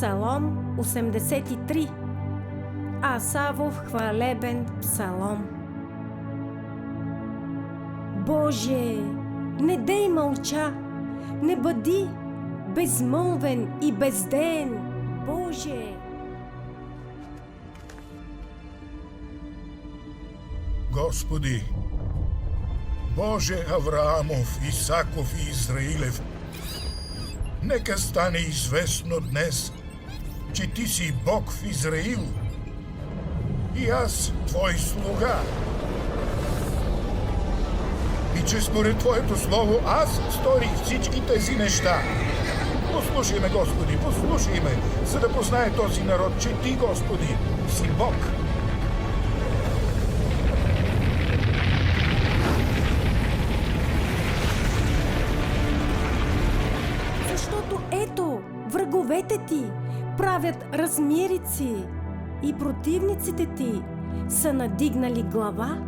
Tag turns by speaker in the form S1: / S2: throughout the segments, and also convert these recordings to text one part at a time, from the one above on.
S1: Псалом 83. Асавов хвалебен псалом. Боже, не дей мълча, не бъди безмълвен и бездеен, Боже!
S2: Господи, Боже Авраамов, Исаков и Израилев, нека стане известно днес, че Ти си Бог в Израил и аз Твой слуга. И че според Твоето слово аз сторих всички тези неща. Послушай ме, Господи, послушай ме, за да познае този народ, че Ти, Господи, си Бог.
S1: Защото ето, враговете Ти правят размирици и противниците Ти са надигнали глава.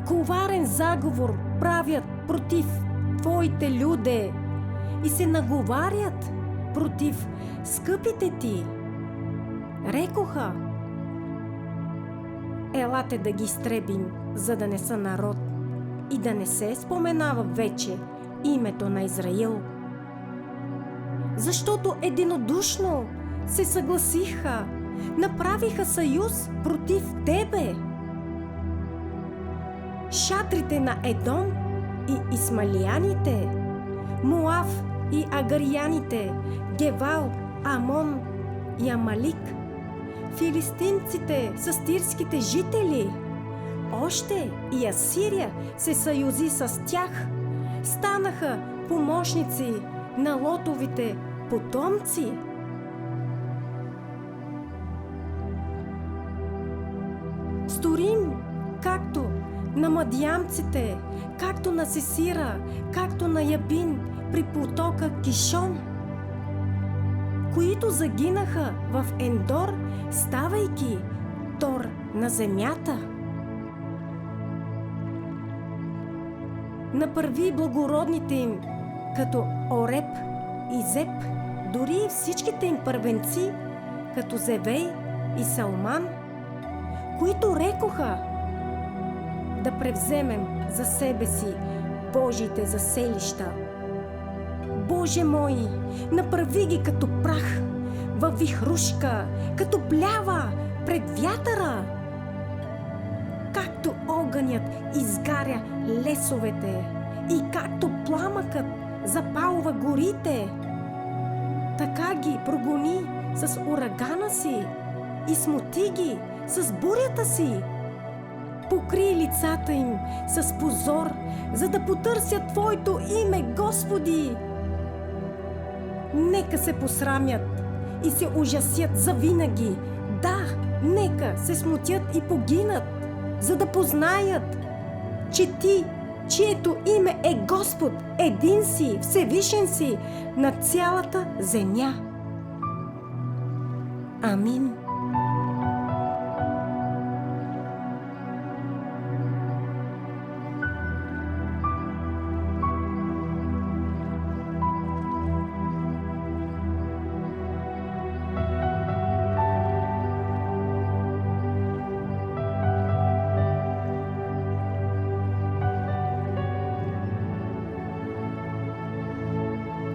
S1: Коварен заговор правят против Твоите люде и се наговарят против скъпите Ти. Рекоха: елате да ги изтребим, за да не са народ и да не се споменава вече името на Израил. Защото единодушно се съгласиха, направиха съюз против Тебе. Шатрите на Едом и Исмаилияните, Моав и Агаряните, Гевал, Амон и Амалик, филистимците с тирските жители, още и Асирия се съюзи с тях, станаха помощници на Лотовите потомци. Сторим както на мадиамците, както на Сесира, както на Ябин при потока Кишон, които загинаха в Ендор, ставайки тор на земята. Напърви благородните им, като Ореп и Зеп, дори и всичките им първенци, като Зевей и Салман, които рекоха: да превземем за себе си Божите заселища. Боже мой, направи ги като прах във вихрушка, като плява пред вятъра. Както огънят изгаря лесовете и както пламъкът запалва горите, така ги прогони с урагана си и смути ги с бурята си. Покри лицата им с позор, за да потърсят Твоето име, Господи. Нека се посрамят и се ужасят завинаги. Да, нека се смутят и погинат, за да познаят, че Ти, чието име е Господ, един си, всевишен си на цялата земя. Амин.